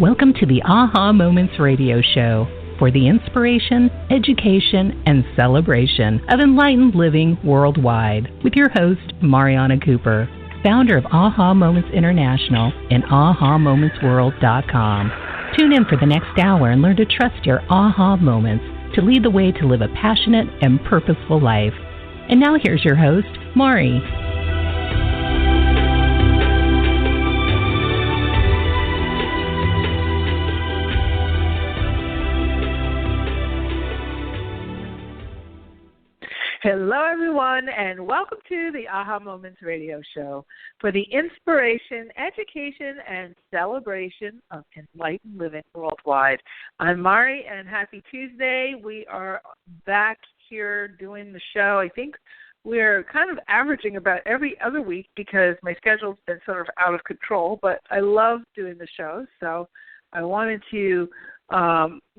Welcome to the Aha Moments radio show for the inspiration, education, and celebration of enlightened living worldwide with your host, Mariana Cooper, founder of Aha Moments International and AhaMomentsWorld.com. Tune in for the next hour and learn to trust your aha moments to lead the way to live a passionate and purposeful life. And now here's your host, Mari. Hello, everyone, and welcome to the Aha Moments radio show for the inspiration, education, and celebration of enlightened living worldwide. I'm Mari, and happy Tuesday. We are back here doing the show. I think we're kind of averaging about every other week because my schedule's been sort of out of control, but I love doing the show, so I wanted to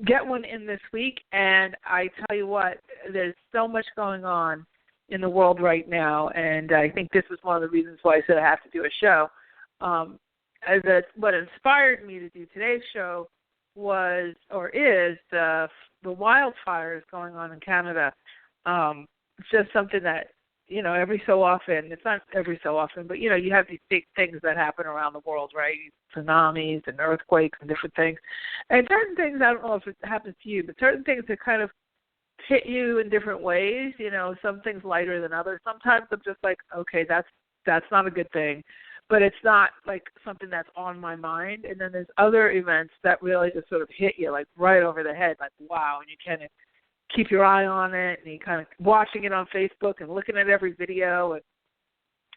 get one in this week, and I tell you what, there's so much going on in the world right now, and I think this was one of the reasons why I said I have to do a show. What inspired me to do today's show was, or is, the wildfires going on in Canada. It's just something that, you know, every so often, it's not every so often, but, you know, you have these big things that happen around the world, right? Tsunamis and earthquakes and different things. And certain things, I don't know if it happens to you, but certain things that kind of hit you in different ways, you know, some things lighter than others. Sometimes I'm just like, okay, that's not a good thing, but it's not like something that's on my mind. And then there's other events that really just sort of hit you like right over the head, like, wow, and you kind of keep your eye on it, and you kind of watching it on Facebook and looking at every video and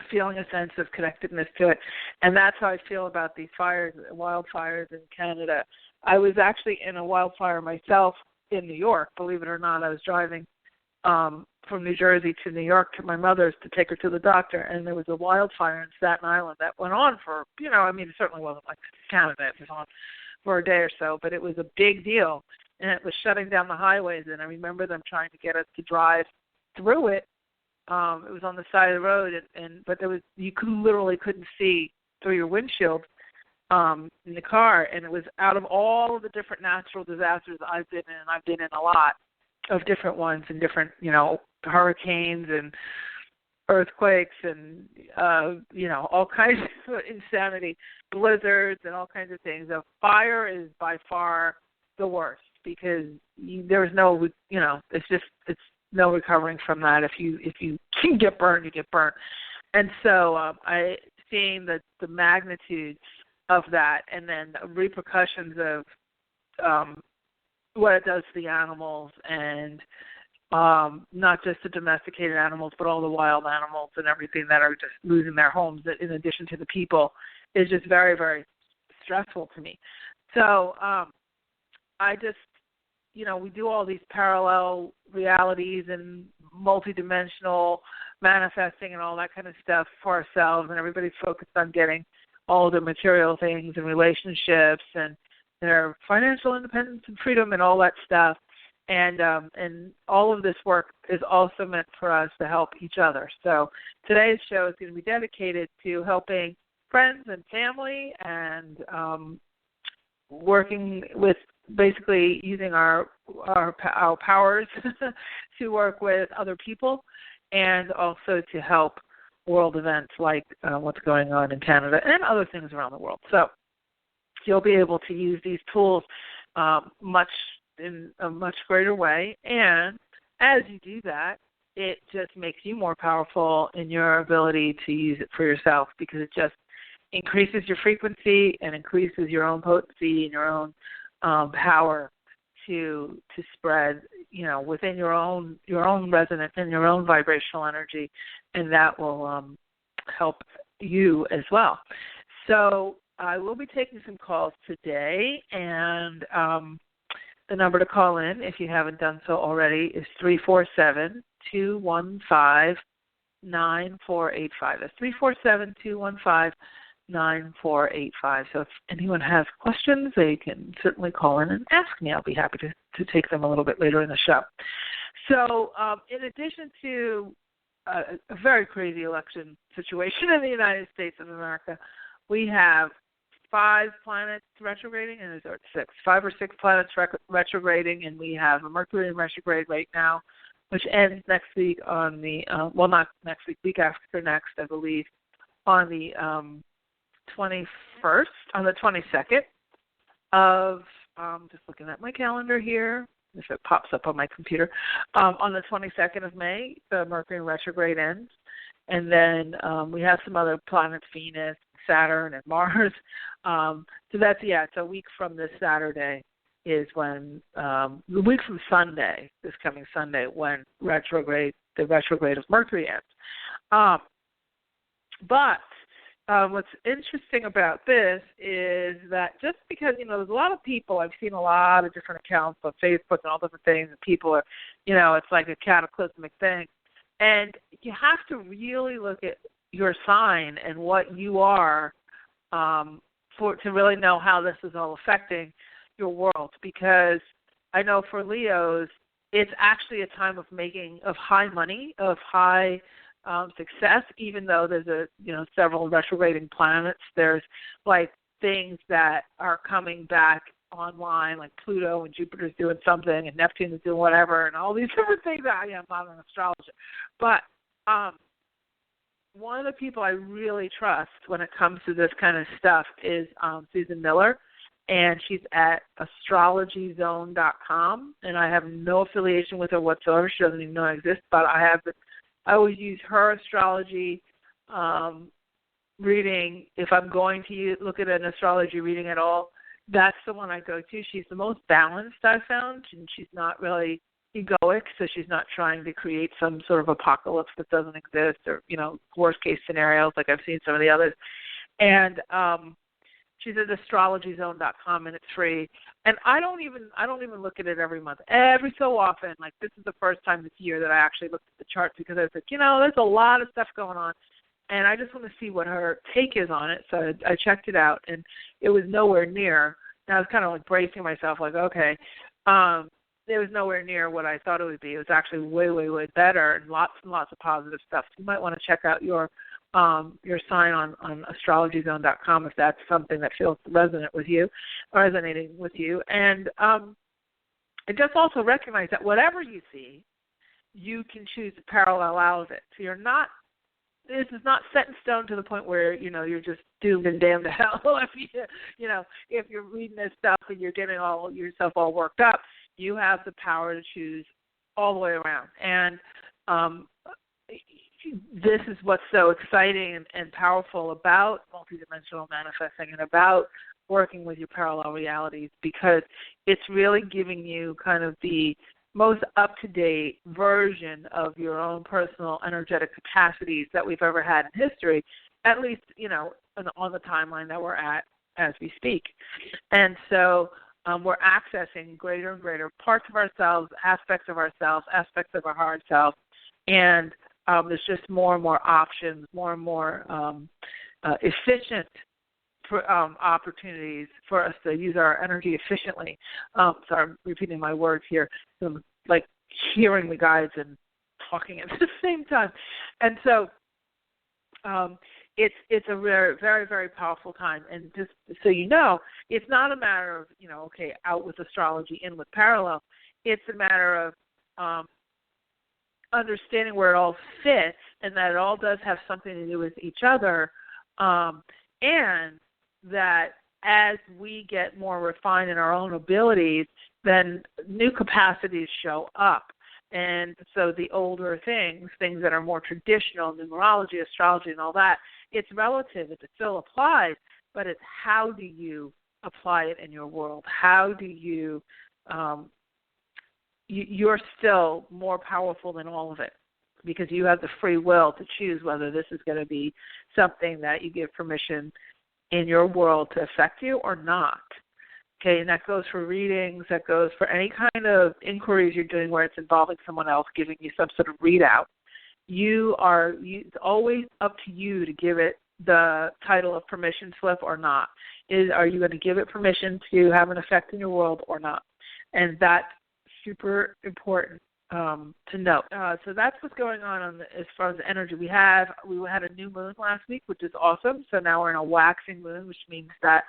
feeling a sense of connectedness to it. And that's how I feel about these wildfires in Canada. I was actually in a wildfire myself in New York, believe it or not. I was driving from New Jersey to New York to my mother's to take her to the doctor, and there was a wildfire in Staten Island that went on for, you know, I mean, it certainly wasn't like Canada. It was on for a day or so, but it was a big deal. And it was shutting down the highways, and I remember them trying to get us to drive through it. It was on the side of the road, but you literally couldn't see through your windshield in the car. And it was out of all of the different natural disasters I've been in, and I've been in a lot of different ones and different, you know, hurricanes and earthquakes and, you know, all kinds of insanity, blizzards and all kinds of things. A fire is by far the worst, because there's no, you know, it's no recovering from that. If you can get burned, you get burnt. And so seeing the magnitude of that, and then the repercussions of what it does to the animals, and not just the domesticated animals, but all the wild animals and everything that are just losing their homes in addition to the people, is just very, very stressful to me. So I just, you know, we do all these parallel realities and multidimensional manifesting and all that kind of stuff for ourselves, and everybody's focused on getting all the material things and relationships and their financial independence and freedom and all that stuff. And all of this work is also meant for us to help each other. So today's show is going to be dedicated to helping friends and family, and working with, basically using our powers to work with other people, and also to help world events like what's going on in Canada and other things around the world. So you'll be able to use these tools in a much greater way, and as you do that, it just makes you more powerful in your ability to use it for yourself, because it just increases your frequency and increases your own potency and your own power to spread, you know, within your own resonance and your own vibrational energy, and that will help you as well. So I will be taking some calls today, and the number to call in, if you haven't done so already, is 347-215-9485. That's 347-215-9485. So if anyone has questions, they can certainly call in and ask me. I'll be happy to take them a little bit later in the show. So in addition to a very crazy election situation in the United States of America, we have 5 planets retrograding, and there's 6, 5 or 6 planets retrograding, and we have a Mercury in retrograde right now, which ends next week on the, not next week, week after next, I believe, on the 21st, on the 22nd of, just looking at my calendar here, if it pops up on my computer, on the 22nd of May, the Mercury in retrograde ends. And then we have some other planets, Venus, Saturn, and Mars. So that's, it's a week from this Saturday is when, the week from Sunday, this coming Sunday, when the retrograde of Mercury ends. But what's interesting about this is that just because, there's a lot of people, I've seen a lot of different accounts on Facebook and all different things, and people are, it's like a cataclysmic thing. And you have to really look at your sign and what you are to really know how this is all affecting your world. Because I know for Leos, it's actually a time of high money, of high success, even though there's several retrograding planets. There's like things that are coming back online, like Pluto and Jupiter's doing something and Neptune is doing whatever and all these different things. I'm not an astrologer. But one of the people I really trust when it comes to this kind of stuff is Susan Miller, and she's at astrologyzone.com, and I have no affiliation with her whatsoever. She doesn't even know I exist, but I always use her astrology reading. If I'm going to look at an astrology reading at all, that's the one I go to. She's the most balanced, I've found, and she's not really egoic, so she's not trying to create some sort of apocalypse that doesn't exist or, worst-case scenarios like I've seen some of the others. And she's at astrologyzone.com, and it's free. And I don't even look at it every month. Every so often, like this is the first time this year that I actually looked at the charts because I was like, there's a lot of stuff going on. And I just want to see what her take is on it. So I checked it out, and it was nowhere near. And I was kind of like bracing myself, like, okay, it was nowhere near what I thought it would be. It was actually way, way, way better, and lots of positive stuff. So you might want to check out your sign on astrologyzone.com if that's something that feels resonating with you. And I just also recognize that whatever you see, you can choose to parallel out of it. So this is not set in stone to the point where, you're just doomed and damned to hell if you're reading this stuff and you're getting yourself all worked up. You have the power to choose all the way around. And this is what's so exciting and powerful about multidimensional manifesting and about working with your parallel realities, because it's really giving you kind of the most up-to-date version of your own personal energetic capacities that we've ever had in history, at least, on the timeline that we're at as we speak. And so we're accessing greater and greater parts of ourselves, aspects of our hard self, and there's just more and more options, more and more efficient opportunities for us to use our energy efficiently. So I'm repeating my words here, like hearing the guides and talking at the same time. And so it's a very, very, very powerful time. And just so you know, it's not a matter of, out with astrology, in with parallel. It's a matter of understanding where it all fits and that it all does have something to do with each other, and that as we get more refined in our own abilities, then new capacities show up. And so the older things that are more traditional, numerology, astrology, and all that, it's relative. It still applies, but it's how do you apply it in your world? How do you you're still more powerful than all of it, because you have the free will to choose whether this is going to be something that you give permission in your world to affect you or not. Okay, and that goes for readings, that goes for any kind of inquiries you're doing where it's involving someone else giving you some sort of readout. It's always up to you to give it the title of permission slip or not. Are you going to give it permission to have an effect in your world or not? And that's super important to note. So that's what's going on as far as the energy. We had a new moon last week, which is awesome. So now we're in a waxing moon, which means that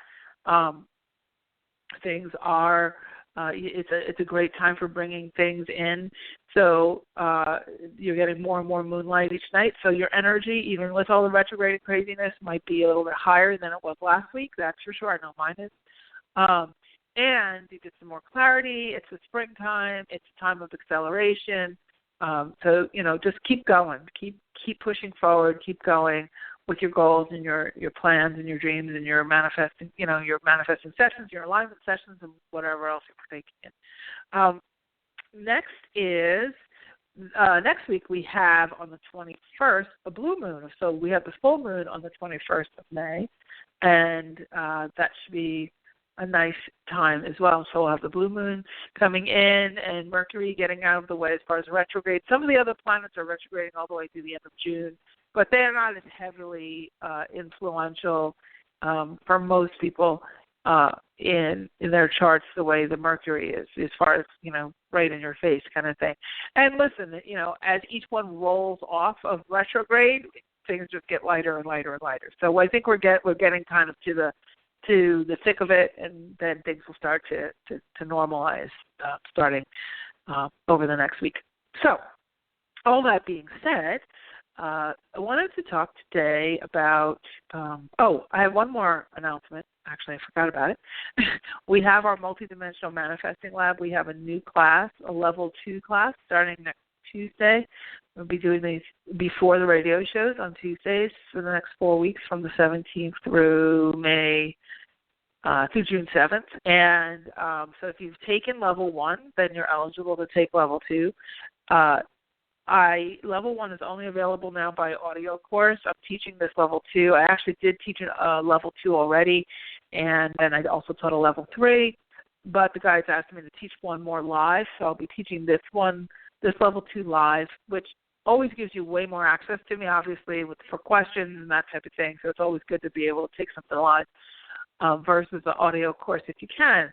things are. It's a great time for bringing things in. So you're getting more and more moonlight each night. So your energy, even with all the retrograde craziness, might be a little bit higher than it was last week. That's for sure. I know mine is. And you get some more clarity. It's the springtime. It's a time of acceleration. So just keep going. Keep pushing forward. Keep going with your goals and your plans and your dreams and your manifesting sessions, your alignment sessions, and whatever else you're partaking in. Next week we have on the 21st a blue moon. So we have the full moon on the 21st of May, and that should be a nice time as well. So we'll have the blue moon coming in and Mercury getting out of the way as far as retrograde. Some of the other planets are retrograding all the way through the end of June, but they're not as heavily influential for most people in their charts the way the Mercury is, as far as, right in your face kind of thing. And listen, as each one rolls off of retrograde, things just get lighter and lighter and lighter. So I think we're getting kind of to the thick of it, and then things will start to normalize starting over the next week. So all that being said, I wanted to talk today about, I have one more announcement. Actually, I forgot about it. We have our Multidimensional Manifesting Lab. We have a new class, a level 2 class, starting next Tuesday. We'll be doing these before the radio shows on Tuesdays for the next 4 weeks, from the 17th through June 7th. And so if you've taken level 1, then you're eligible to take level 2. Level 1 is only available now by audio course. I'm teaching this level 2. I actually did teach a level 2 already, and then I also taught a level 3. But the guys asked me to teach one more live, so I'll be teaching this level 2 live, which always gives you way more access to me, obviously, for questions and that type of thing. So it's always good to be able to take something live versus the audio course if you can.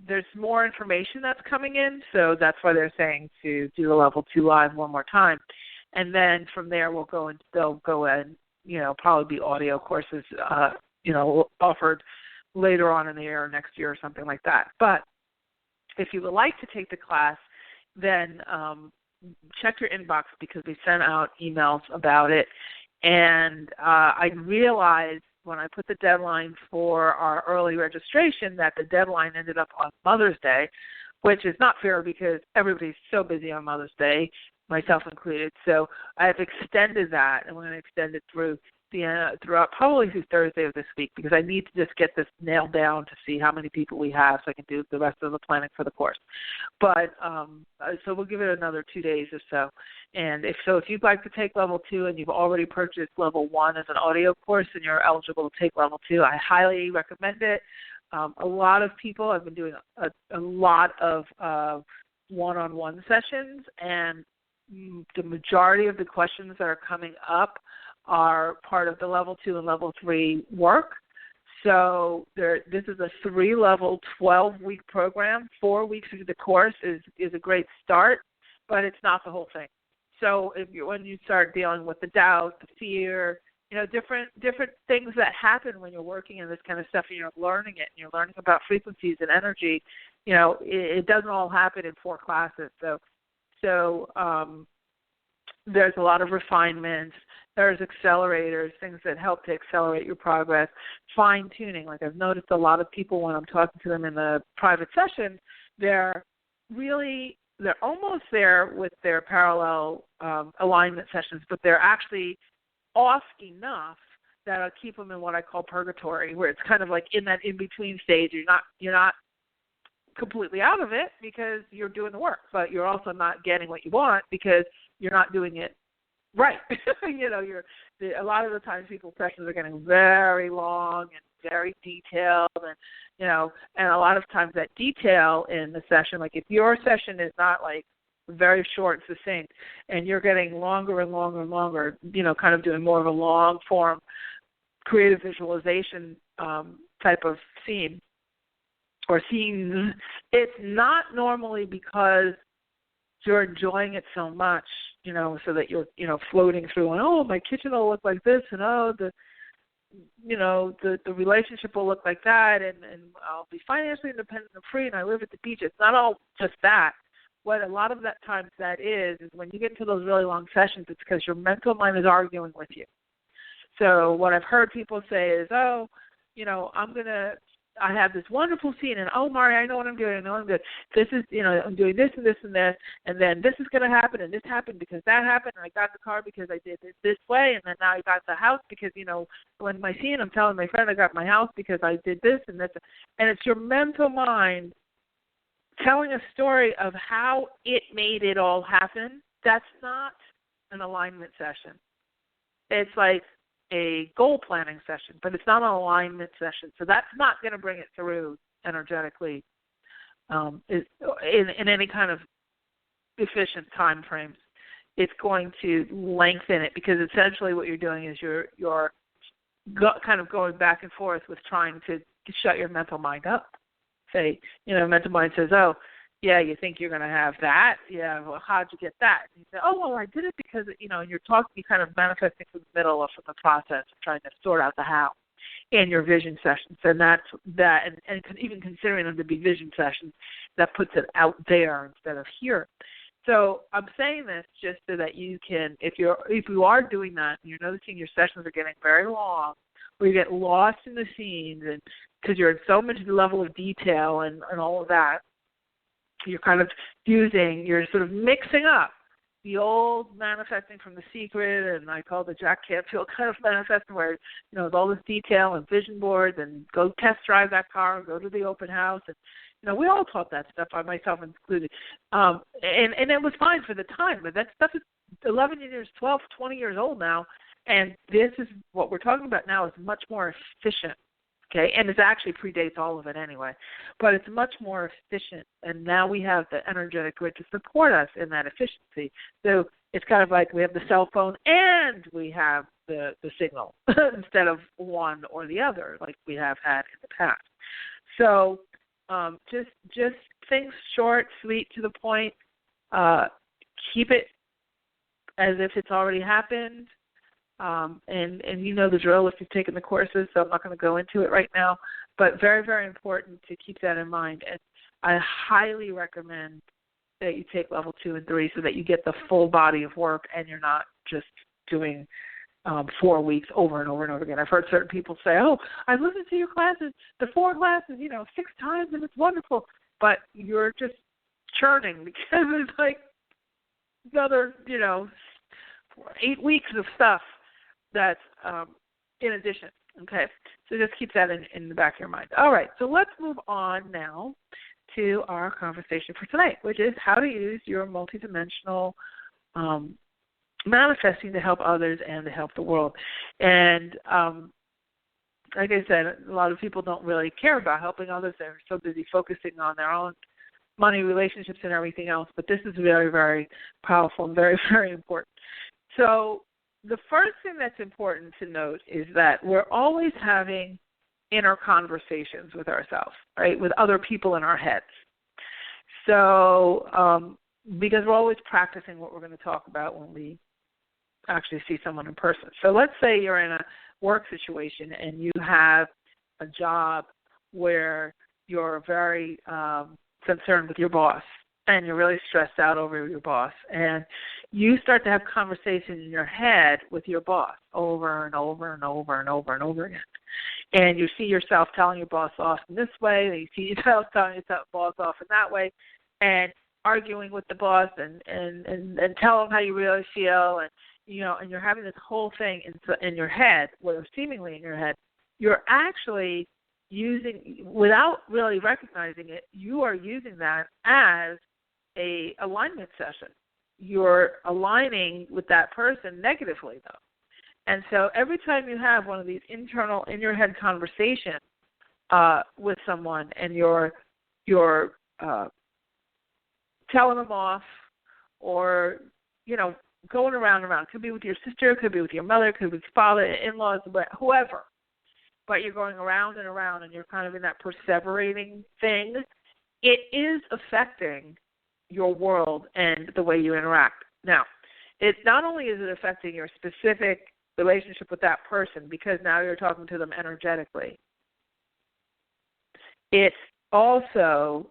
There's more information that's coming in, so that's why they're saying to do the level 2 live one more time. And then from there they'll go and, probably be audio courses, offered later on in the year or next year or something like that. But if you would like to take the class, then check your inbox, because we sent out emails about it. And I realized when I put the deadline for our early registration that the deadline ended up on Mother's Day, which is not fair because everybody's so busy on Mother's Day, myself included. So I have extended that, and we're going to extend it throughout probably through Thursday of this week, because I need to just get this nailed down to see how many people we have so I can do the rest of the planning for the course. But so we'll give it another 2 days or so. And if you'd like to take level 2 and you've already purchased level 1 as an audio course and you're eligible to take level 2, I highly recommend it. A lot of people have been doing a lot of one-on-one sessions, and the majority of the questions that are coming up are part of the level 2 and level 3 work. So this is a 3-level, 12-week program. 4 weeks of the course is a great start, but it's not the whole thing. So when you start dealing with the doubt, the fear, different things that happen when you're working in this kind of stuff, and you're learning it, and you're learning about frequencies and energy, it doesn't all happen in 4 classes. So there's a lot of refinements. There's accelerators, things that help to accelerate your progress, fine-tuning. Like I've noticed a lot of people when I'm talking to them in the private session, they're almost there with their parallel alignment sessions, but they're actually off enough that I'll keep them in what I call purgatory, where it's kind of like in that in-between stage. You're not completely out of it because you're doing the work, but you're also not getting what you want because you're not doing it right. A lot of the times people's sessions are getting very long and very detailed, and a lot of times that detail in the session, like if your session is not like very short and succinct, and you're getting longer and longer and longer, kind of doing more of a long form creative visualization type of theme, or seeing, it's not normally because you're enjoying it so much, so that you're, floating through and, oh, my kitchen will look like this, and oh, the relationship will look like that, and I'll be financially independent and free, and I live at the beach. It's not all just that. What a lot of that times that is when you get into those really long sessions, it's because your mental mind is arguing with you. So what I've heard people say is, oh, I have this wonderful scene, and oh, Mari, I know what I'm doing. I know I'm good. This is, I'm doing this and this and this, and then this is going to happen, and this happened because that happened, and I got the car because I did it this way, and then now I got the house because, when my scene, I'm telling my friend I got my house because I did this and this, and it's your mental mind telling a story of how it made it all happen. That's not an alignment session. It's like a goal planning session, but it's not an alignment session. So that's not going to bring it through energetically in any kind of efficient time frames. It's going to lengthen it because essentially what you're doing is you're kind of going back and forth with trying to shut your mental mind up. Say, mental mind says, oh, yeah, you think you're going to have that? Yeah, well, how'd you get that? And you say, oh, well, I did it because, and you're talking, you kind of manifesting from the middle of the process of trying to sort out the how in your vision sessions. And that's that, and even considering them to be vision sessions, that puts it out there instead of here. So I'm saying this just so that you can, if you are doing that and you're noticing your sessions are getting very long, where you get lost in the scenes and because you're in so much level of detail and all of that, you're kind of you're sort of mixing up the old manifesting from The Secret, and I call the Jack Canfield kind of manifesting where, with all this detail and vision boards and go test drive that car and go to the open house. And, we all taught that stuff, I myself included. And it was fine for the time, but that stuff is 11 years, 12, 20 years old now, and this is what we're talking about now is much more efficient. Okay, and it actually predates all of it anyway, but it's much more efficient, and now we have the energetic grid to support us in that efficiency. So it's kind of like we have the cell phone and we have the signal instead of one or the other like we have had in the past. So just things short, sweet, to the point. Keep it as if it's already happened. And you know the drill if you've taken the courses, so I'm not going to go into it right now, but very, very important to keep that in mind. And I highly recommend that you take level 2 and 3 so that you get the full body of work and you're not just doing 4 weeks over and over and over again. I've heard certain people say, oh, I've listened to your classes, the 4 classes, 6 times, and it's wonderful. But you're just churning because it's like another, 8 weeks of stuff that's in addition. Okay, so just keep that in the back of your mind. All right, so let's move on now to our conversation for tonight, which is how to use your multidimensional manifesting to help others and to help the world. And like I said, a lot of people don't really care about helping others. They're so busy focusing on their own money, relationships, and everything else. But this is very, very powerful and very, very important. So the first thing that's important to note is that we're always having inner conversations with ourselves, right, with other people in our heads. So because we're always practicing what we're going to talk about when we actually see someone in person. So let's say you're in a work situation and you have a job where you're very concerned with your boss and you're really stressed out over your boss, and you start to have conversations in your head with your boss over and over and over and over and over again. And you see yourself telling your boss off in this way, and you see yourself telling your boss off in that way, and arguing with the boss and tell them how you really feel, and and you're having this whole thing in your head, or seemingly in your head. You're actually using, without really recognizing it, you are using that as a alignment session. You're aligning with that person negatively, though. And so every time you have one of these internal, in your head conversations with someone, and you're telling them off, or going around and around, could be with your sister, could be with your mother, could be with your father, in-laws, whoever. but you're going around and around and you're kind of in that perseverating thing, it is affecting your world and the way you interact. Now, it's not only is it affecting your specific relationship with that person because now you're talking to them energetically, it's also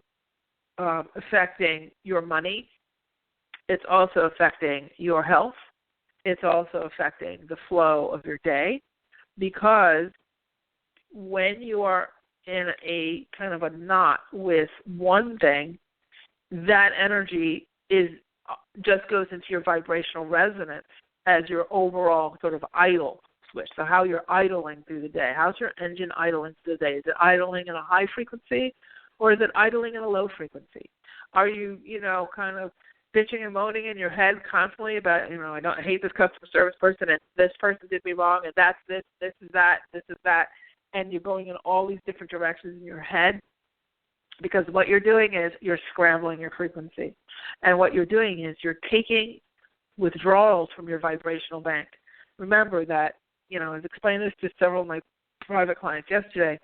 affecting your money. It's also affecting your health. It's also affecting the flow of your day, because when you are in a kind of a knot with one thing, that energy just goes into your vibrational resonance as your overall sort of idle switch. So how you're idling through the day. How's your engine idling through the day? Is it idling in a high frequency or is it idling in a low frequency? Are you, kind of bitching and moaning in your head constantly about, I hate this customer service person and this person did me wrong and that's this is that, and you're going in all these different directions in your head? Because what you're doing is you're scrambling your frequency. And what you're doing is you're taking withdrawals from your vibrational bank. Remember that, I've explained this to several of my private clients yesterday.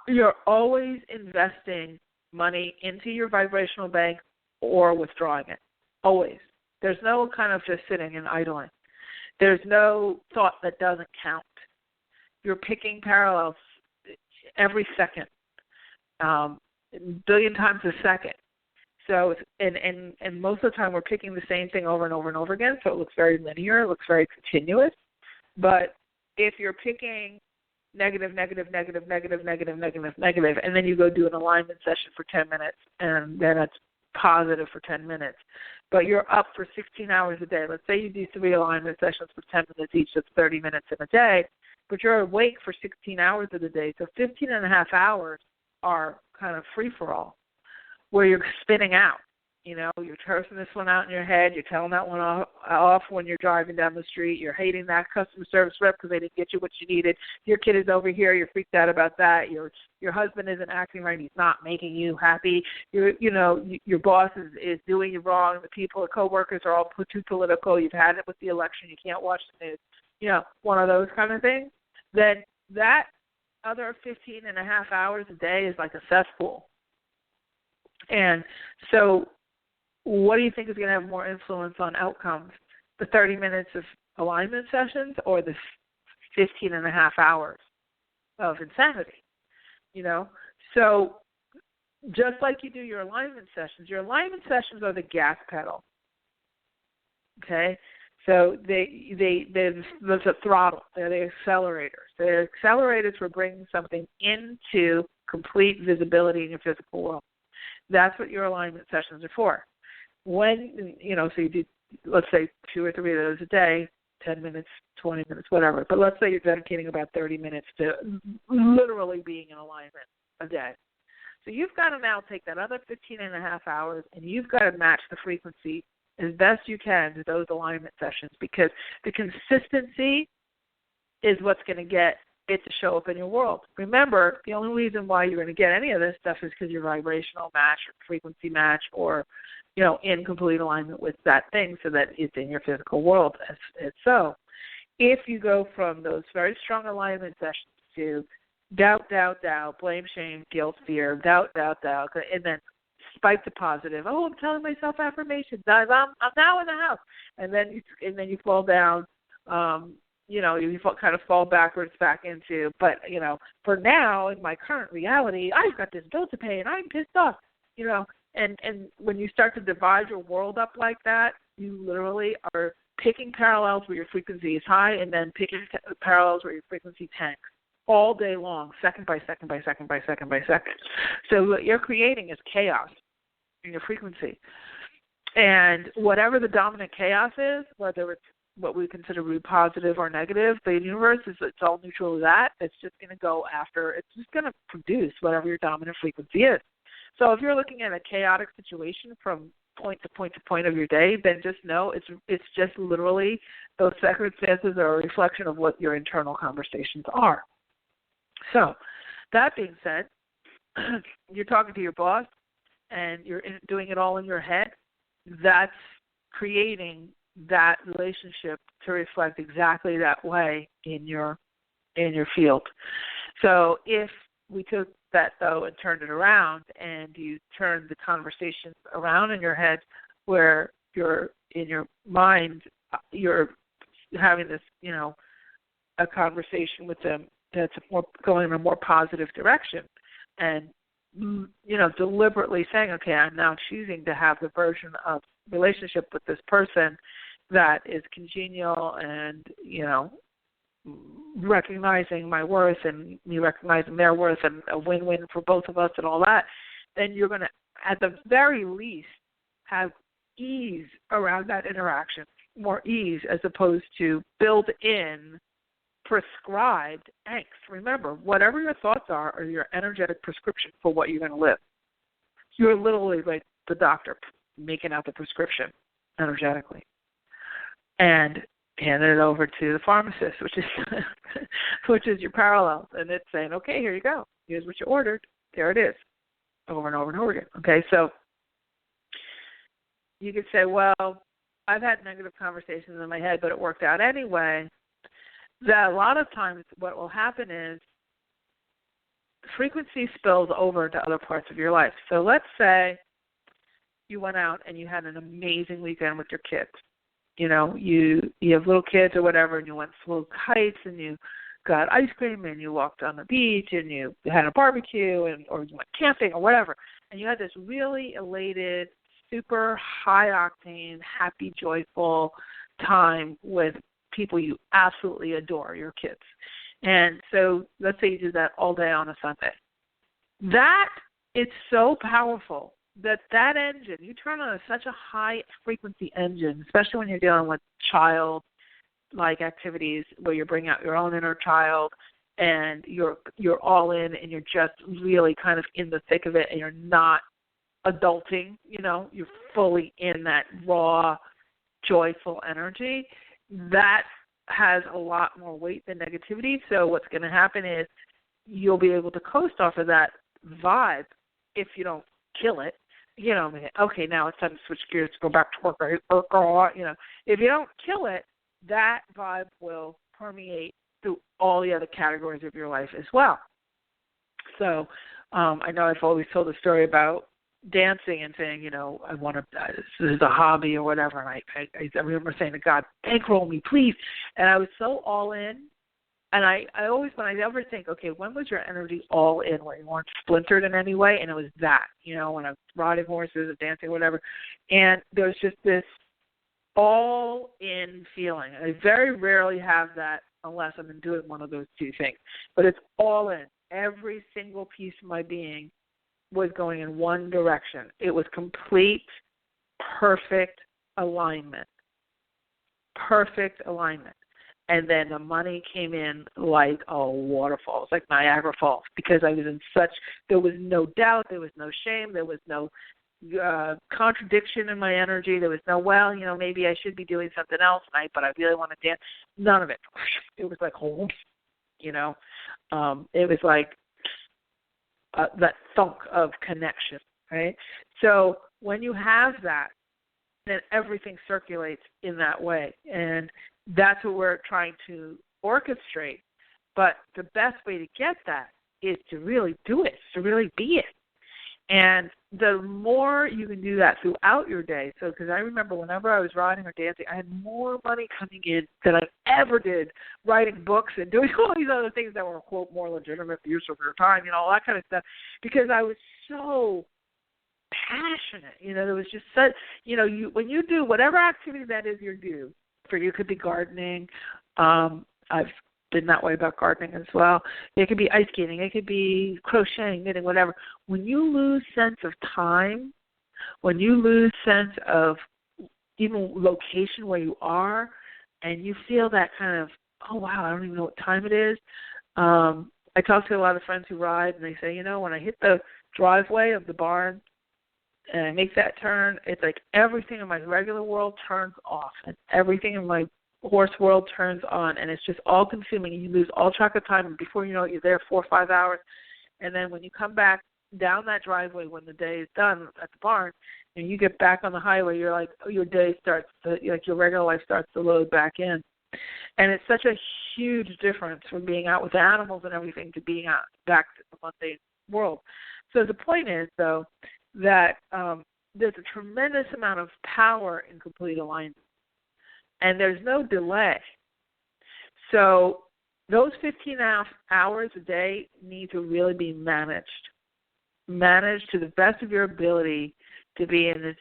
You're always investing money into your vibrational bank or withdrawing it. Always. There's no kind of just sitting and idling. There's no thought that doesn't count. You're picking parallels every second, a billion times a second. So, and most of the time we're picking the same thing over and over and over again, so it looks very linear, it looks very continuous. But if you're picking negative, and then you go do an alignment session for 10 minutes, and then it's positive for 10 minutes, but you're up for 16 hours a day. Let's say you do 3 alignment sessions for 10 minutes each, that's 30 minutes in a day, but you're awake for 16 hours of the day, so 15 and a half hours are kind of free-for-all, where you're spinning out. You're cursing this one out in your head. You're telling that one off when you're driving down the street. You're hating that customer service rep because they didn't get you what you needed. Your kid is over here. You're freaked out about that. Your husband isn't acting right. He's not making you happy. Your boss is doing you wrong. The coworkers are all too political. You've had it with the election. You can't watch the news. One of those kind of things. Then that other 15 and a half hours a day is like a cesspool. And so what do you think is going to have more influence on outcomes? The 30 minutes of alignment sessions or the 15 and a half hours of insanity? So just like you do your alignment sessions are the gas pedal. Okay? So they're the throttle. They're the accelerators. They're accelerators for bringing something into complete visibility in your physical world. That's what your alignment sessions are for. When, so you do, let's say 2 or 3 of those a day, 10 minutes, 20 minutes, whatever. But let's say you're dedicating about 30 minutes to literally being in alignment a day. So you've got to now take that other 15 and a half hours and you've got to match the frequency as best you can to those alignment sessions, because the consistency is what's going to get it to show up in your world. Remember, the only reason why you're going to get any of this stuff is because your vibrational match or frequency match or, in complete alignment with that thing so that it's in your physical world. So if you go from those very strong alignment sessions to doubt, blame, shame, guilt, fear, doubt, and then spike to positive. Oh, I'm telling myself affirmations. I'm now in the house. And then you fall down, you kind of fall backwards back into, but, for now, in my current reality, I've got this bill to pay and I'm pissed off, and when you start to divide your world up like that, you literally are picking parallels where your frequency is high and then picking parallels where your frequency tanks all day long, second by second by second by second by second. So what you're creating is chaos in your frequency. And whatever the dominant chaos is, whether it's what we consider to be positive or negative, the universe it's all neutral to that. It's just going to go after, it's just going to produce whatever your dominant frequency is. So if you're looking at a chaotic situation from point to point to point of your day, then just know it's just literally those circumstances are a reflection of what your internal conversations are. So that being said, you're talking to your boss and you're doing it all in your head. That's creating that relationship to reflect exactly that way in your field. So if we took that, though, and turned it around, and you turned the conversations around in your head where you're in your mind, you're having this, a conversation with them that's more going in a more positive direction, and deliberately saying, okay, I'm now choosing to have the version of relationship with this person that is congenial and, recognizing my worth and me recognizing their worth and a win-win for both of us and all that, then you're going to, at the very least, have ease around that interaction, more ease as opposed to build in prescribed angst. Remember, whatever your thoughts are your energetic prescription for what you're going to live. You're literally like the doctor making out the prescription energetically and handing it over to the pharmacist, which is your parallel, and it's saying, okay, here you go. Here's what you ordered. There it is, over and over and over again. Okay, so you could say, well, I've had negative conversations in my head, but it worked out anyway. That a lot of times what will happen is frequency spills over to other parts of your life. So let's say you went out and you had an amazing weekend with your kids. You have little kids or whatever, and you went slow heights and you got ice cream and you walked on the beach and you had a barbecue or you went camping or whatever. And you had this really elated, super high octane, happy, joyful time with people you absolutely adore, your kids. And so let's say you do that all day on a Sunday. That is so powerful that engine, you turn on such a high frequency engine, especially when you're dealing with child-like activities where you're bringing out your own inner child and you're all in and you're just really kind of in the thick of it and you're not adulting, you're fully in that raw, joyful energy. That has a lot more weight than negativity. So what's going to happen is you'll be able to coast off of that vibe if you don't kill it. Okay, now it's time to switch gears to go back to work. If you don't kill it, that vibe will permeate through all the other categories of your life as well. So I know I've always told a story about dancing and saying, I want to, this is a hobby or whatever. And I remember saying to God, bankroll me, please. And I was so all in. And I always, when I ever think, okay, when was your energy all in where you weren't splintered in any way? And it was that, when I was riding horses or dancing or whatever. And there was just this all in feeling. I very rarely have that unless I'm doing one of those two things. But it's all in. Every single piece of my being was going in one direction. It was complete, perfect alignment. Perfect alignment. And then the money came in like a waterfall. It's like Niagara Falls because I was in there was no doubt, there was no shame, there was no contradiction in my energy. There was no, maybe I should be doing something else tonight, but I really want to dance. None of it. It was like, it was like that thunk of connection, right? So when you have that, then everything circulates in that way. And that's what we're trying to orchestrate. But the best way to get that is to really do it, to really be it. And the more you can do that throughout your day, so because I remember whenever I was riding or dancing, I had more money coming in than I ever did writing books and doing all these other things that were, quote, more legitimate use of your time, all that kind of stuff, because I was so passionate. There was just such, when you do whatever activity that is you do, for you could be gardening. I've been that way about gardening as well. It could be ice skating. It could be crocheting, knitting, whatever. When you lose sense of time, when you lose sense of even location where you are, and you feel that kind of, oh, wow, I don't even know what time it is. I talk to a lot of friends who ride, and they say, when I hit the driveway of the barn and I make that turn, it's like everything in my regular world turns off, and everything in my horse world turns on, and it's just all consuming, and you lose all track of time, and before you know it, you're there 4 or 5 hours, and then when you come back, down that driveway when the day is done at the barn, and you get back on the highway, you're like, your day starts to, like your regular life starts to load back in. And it's such a huge difference from being out with animals and everything to being out back to the mundane world. So the point is, though, that there's a tremendous amount of power in complete alignment, and there's no delay. So those 15 hours a day need to really be managed to the best of your ability to be in this,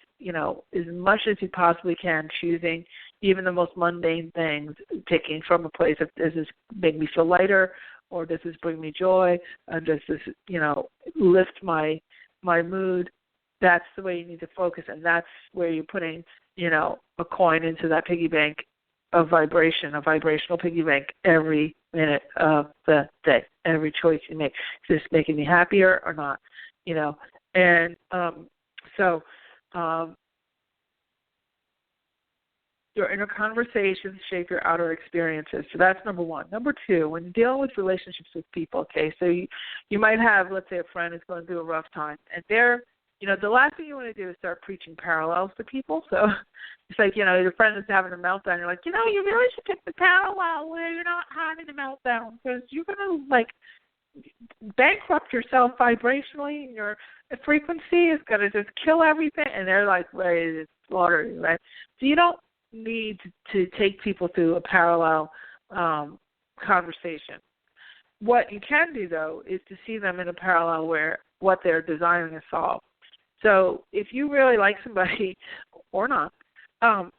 as much as you possibly can, choosing even the most mundane things, taking from a place of, does this make me feel lighter, or does this bring me joy, and does this, lift my mood? That's the way you need to focus, and that's where you're putting, a coin into that piggy bank of vibration, a vibrational piggy bank every minute of the day, every choice you make. Is this making me happier or not? And your inner conversations shape your outer experiences. So that's number one. Number two, when you're dealing with relationships with people, okay, so you might have, let's say, a friend who's going through a rough time, and they're, the last thing you want to do is start preaching parallels to people. So it's like, your friend is having a meltdown. You're like, you really should pick the parallel where you're not having a meltdown, because you're going to, bankrupt yourself vibrationally, and your frequency is going to just kill everything, and they're ready to slaughter you, right? So you don't need to take people through a parallel conversation. What you can do, though, is to see them in a parallel where what they're designing to solve. So if you really like somebody or not, and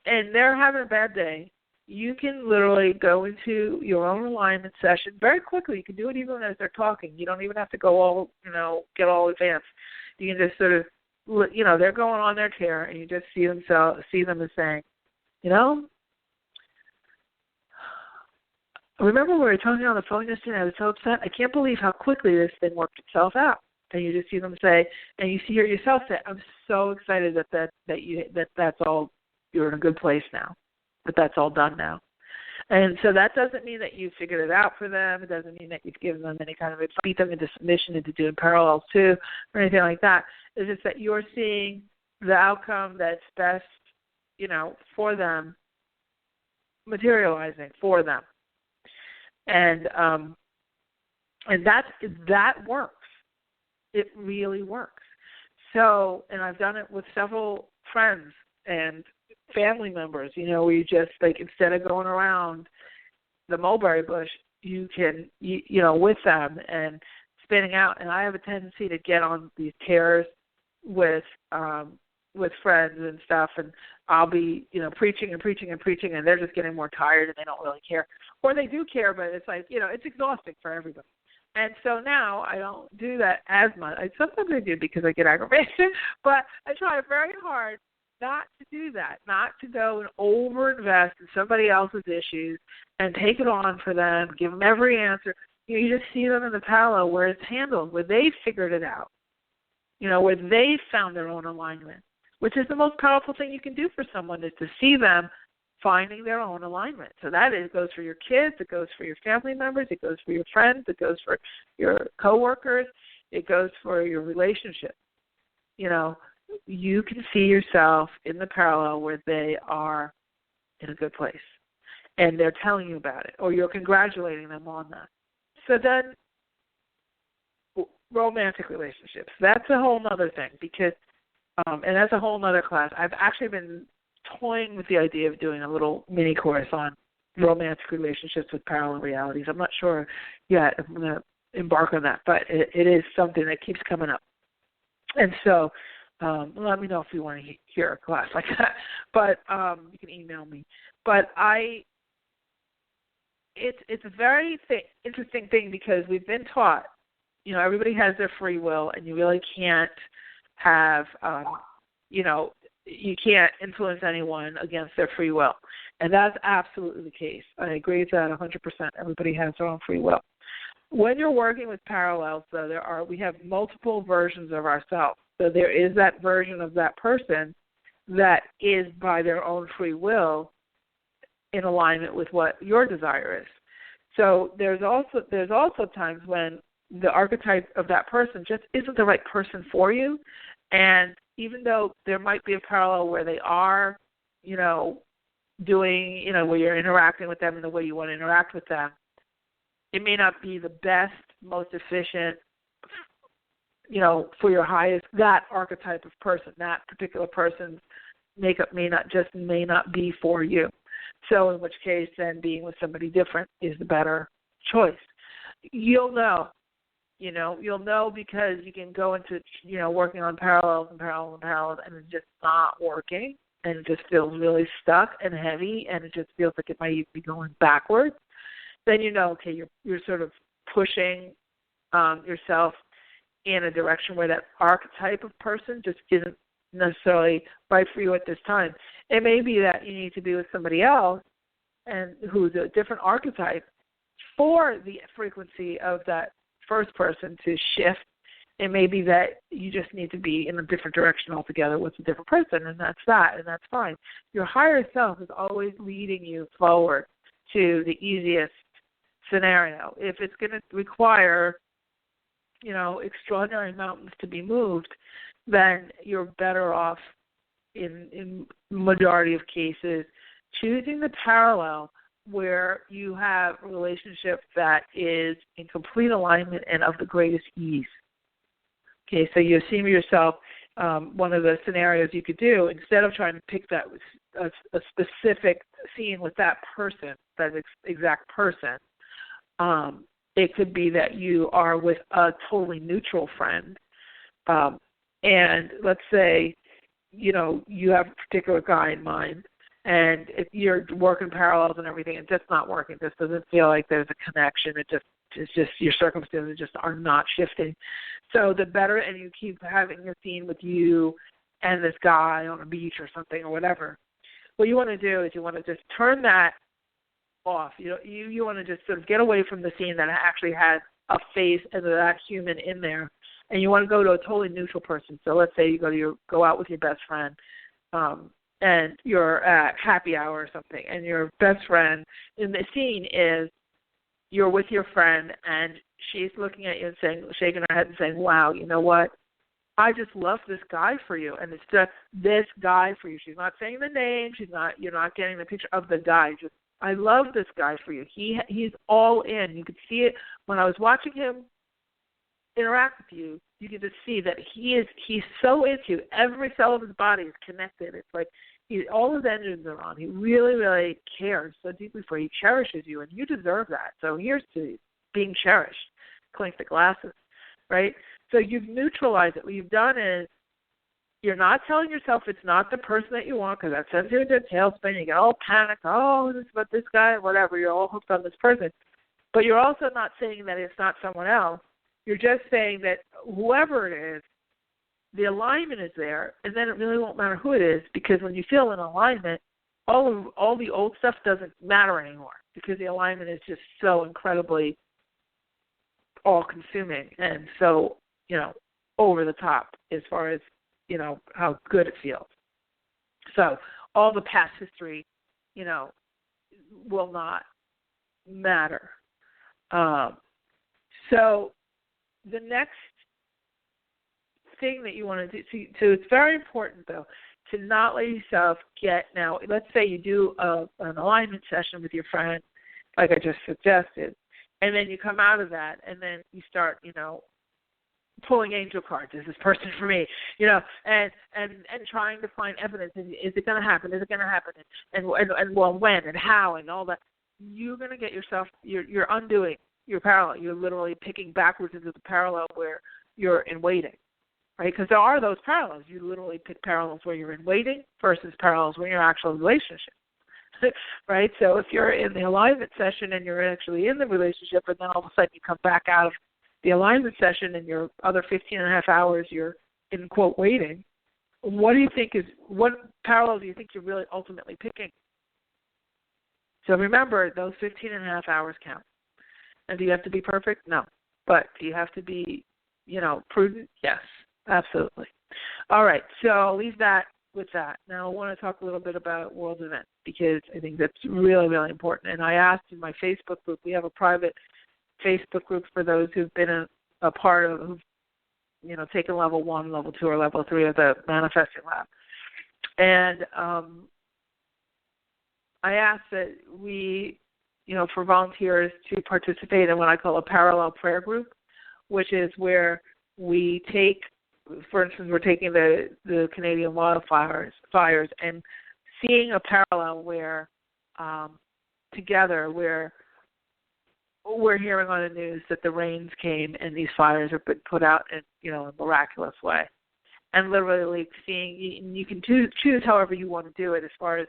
they're having a bad day, you can literally go into your own alignment session very quickly. You can do it even as they're talking. You don't even have to go all, get all advanced. You can just sort of, they're going on their tear, and you just see them as saying, remember we were talking on the phone yesterday, I was so upset. I can't believe how quickly this thing worked itself out. And you just see them say, and you hear yourself say, I'm so excited that's all, you're in a good place now, that's all done now. And so that doesn't mean that you've figured it out for them. It doesn't mean that you've given them any kind of advice, beat them into submission, into doing parallels too, or anything like that. It's just that you're seeing the outcome that's best, for them, materializing for them. And that works. It really works. So, and I've done it with several friends and family members, where you just, instead of going around the mulberry bush, you can, with them and spinning out. And I have a tendency to get on these tears with friends and stuff, and I'll be, preaching, and they're just getting more tired, and they don't really care. Or they do care, but it's it's exhausting for everybody. And so now I don't do that as much. Sometimes I do because I get aggravation, but I try very hard not to do that, not to go and overinvest in somebody else's issues and take it on for them, give them every answer. You just see them in the parallel where it's handled, where they figured it out, where they found their own alignment, which is the most powerful thing you can do for someone, is to see them finding their own alignment. So it goes for your kids, it goes for your family members, it goes for your friends, it goes for your coworkers, it goes for your relationship. You can see yourself in the parallel where they are in a good place, and they're telling you about it, or you're congratulating them on that. So then romantic relationships, that's a whole other thing, because, and that's a whole other class. I've actually been toying with the idea of doing a little mini course on romantic relationships with parallel realities. I'm not sure yet if I'm going to embark on that, but it is something that keeps coming up. And so let me know if you want to hear a class like that. But you can email me. But it's a very interesting thing, because we've been taught, everybody has their free will, and you really can't have, you can't influence anyone against their free will. And that's absolutely the case. I agree with that 100%. Everybody has their own free will. When you're working with parallels, though, we have multiple versions of ourselves. So there is that version of that person that is by their own free will in alignment with what your desire is. So there's also times when the archetype of that person just isn't the right person for you. And even though there might be a parallel where they are, doing, where you're interacting with them in the way you want to interact with them, it may not be the best, most efficient, for your highest, that archetype of person, that particular person's makeup may not be for you. So in which case, then being with somebody different is the better choice. You'll know because you can go into, working on parallels, and it's just not working, and it just feels really stuck and heavy, and it just feels like it might even be going backwards. Then okay, you're sort of pushing yourself in a direction where that archetype of person just isn't necessarily right for you at this time. It may be that you need to be with somebody else and who's a different archetype for the frequency of that first person to shift. It may be that you just need to be in a different direction altogether with a different person, and that's fine. Your higher self is always leading you forward to the easiest scenario. If it's going to require, extraordinary mountains to be moved, then you're better off in majority of cases choosing the parallel where you have a relationship that is in complete alignment and of the greatest ease. Okay, so you see yourself, one of the scenarios you could do, instead of trying to pick that a specific scene with that person, that exact person, it could be that you are with a totally neutral friend, and let's say, you have a particular guy in mind, and if you're working parallels and everything, it's just not working. It just doesn't feel like there's a connection. It's just your circumstances just are not shifting. So the better, and you keep having a scene with you and this guy on a beach or something or whatever. What you want to do is you want to just turn that off. You want to just sort of get away from the scene that actually has a face and that human in there, and you want to go to a totally neutral person. So let's say you go out with your best friend, and you're at happy hour or something, and your best friend in the scene is you're with your friend, and she's looking at you and shaking her head and saying, "Wow, you know what? I just love this guy for you," and it's just this guy for you. She's not saying the name. You're not getting the picture of the guy. Just, I love this guy for you. He's all in. You could see it when I was watching him interact with you. You can just see that he's so into you. Every cell of his body is connected. It's like all his engines are on. He really, really cares so deeply for you. He cherishes you, and you deserve that. So here's to being cherished. Clink the glasses, right? So you've neutralized it. What you've done is you're not telling yourself it's not the person that you want, because that sends you into a tailspin. You get all panicked. Oh, this is about this guy, whatever. You're all hooked on this person. But you're also not saying that it's not someone else. You're just saying that whoever it is, the alignment is there, and then it really won't matter who it is, because when you feel in alignment, all the old stuff doesn't matter anymore, because the alignment is just so incredibly all-consuming and so, over the top as far as, how good it feels. So all the past history, will not matter. So the next thing that you want to do, so it's very important, though, to not let yourself now, let's say you do an alignment session with your friend, like I just suggested, and then you come out of that, and then you start, pulling angel cards. Is this person for me? And trying to find evidence. Is it going to happen? Is it going to happen? And well, when and how and all that. You're going to get yourself, you're undoing your parallel. You're literally picking backwards into the parallel where you're in waiting, right? Because there are those parallels. You literally pick parallels where you're in waiting versus parallels where you're actual relationship, right? So if you're in the alignment session and you're actually in the relationship, and then all of a sudden you come back out of the alignment session and your other 15 and a half hours you're in, quote, waiting, what parallel do you think you're really ultimately picking? So remember, those 15 and a half hours count. And do you have to be perfect? No. But do you have to be, prudent? Yes, absolutely. All right, so I'll leave that with that. Now I want to talk a little bit about world events, because I think that's really, really important. And I asked in my Facebook group, we have a private Facebook group for those who've been a part of, who've, taken level 1, level 2, or level 3 of the manifesting lab. And I asked that we, for volunteers to participate in what I call a parallel prayer group, which is where we take, for instance, we're taking the Canadian wildfires and seeing a parallel where together where we're hearing on the news that the rains came and these fires have been put out in a miraculous way, and literally seeing, you can choose however you want to do it, as far as,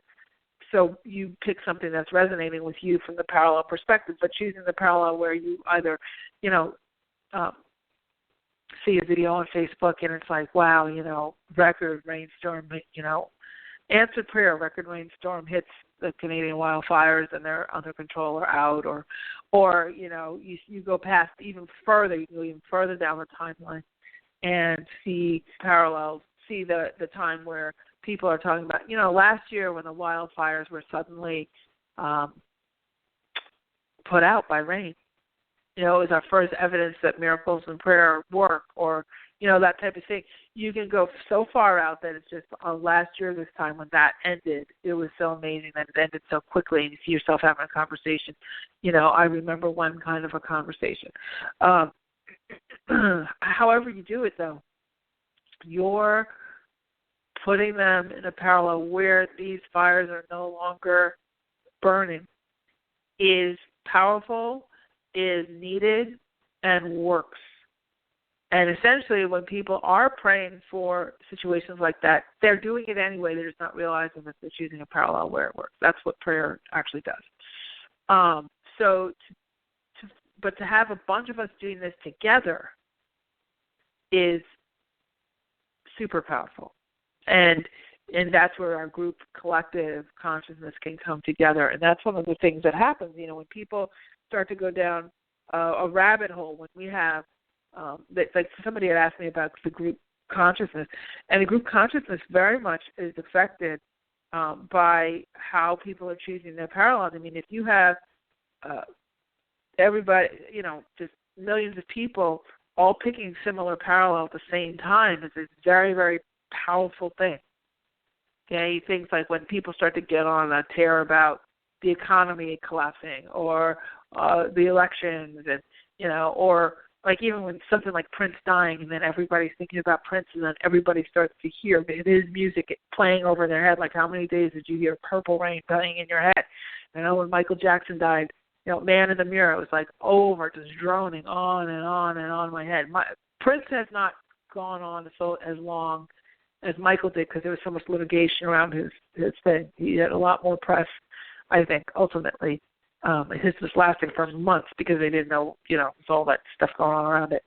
so you pick something that's resonating with you from the parallel perspective, but choosing the parallel where you either see a video on Facebook and it's like, wow, record rainstorm, answered prayer, record rainstorm hits the Canadian wildfires and they're under control or out, or you go past even further, you go even further down the timeline and see parallels, see the time where people are talking about, last year when the wildfires were suddenly put out by rain. It was our first evidence that miracles and prayer work, or, that type of thing. You can go so far out that it's just last year this time when that ended, it was so amazing that it ended so quickly, and you see yourself having a conversation. I remember one kind of a conversation. However you do it, though, you're putting them in a parallel where these fires are no longer burning is powerful, is needed, and works. And essentially, when people are praying for situations like that, they're doing it anyway. They're just not realizing that they're choosing a parallel where it works. That's what prayer actually does. But to have a bunch of us doing this together is super powerful. And that's where our group collective consciousness can come together. And that's one of the things that happens, when people start to go down a rabbit hole, when we have, like somebody had asked me about the group consciousness, and the group consciousness very much is affected by how people are choosing their parallels. I mean, if you have everybody, just millions of people all picking similar parallel at the same time, it's a very, very powerful thing. Okay, things like when people start to get on a tear about the economy collapsing, or the elections, and or like even when something like Prince dying, and then everybody's thinking about Prince, and then everybody starts to hear his music playing over their head. Like, how many days did you hear Purple Rain playing in your head? When Michael Jackson died, Man in the Mirror, it was like just droning on and on and on in my head. Prince has not gone on as long as Michael did, because there was so much litigation around his thing. He had a lot more press, I think, ultimately. His was lasting for months because they didn't know, there's all that stuff going on around it.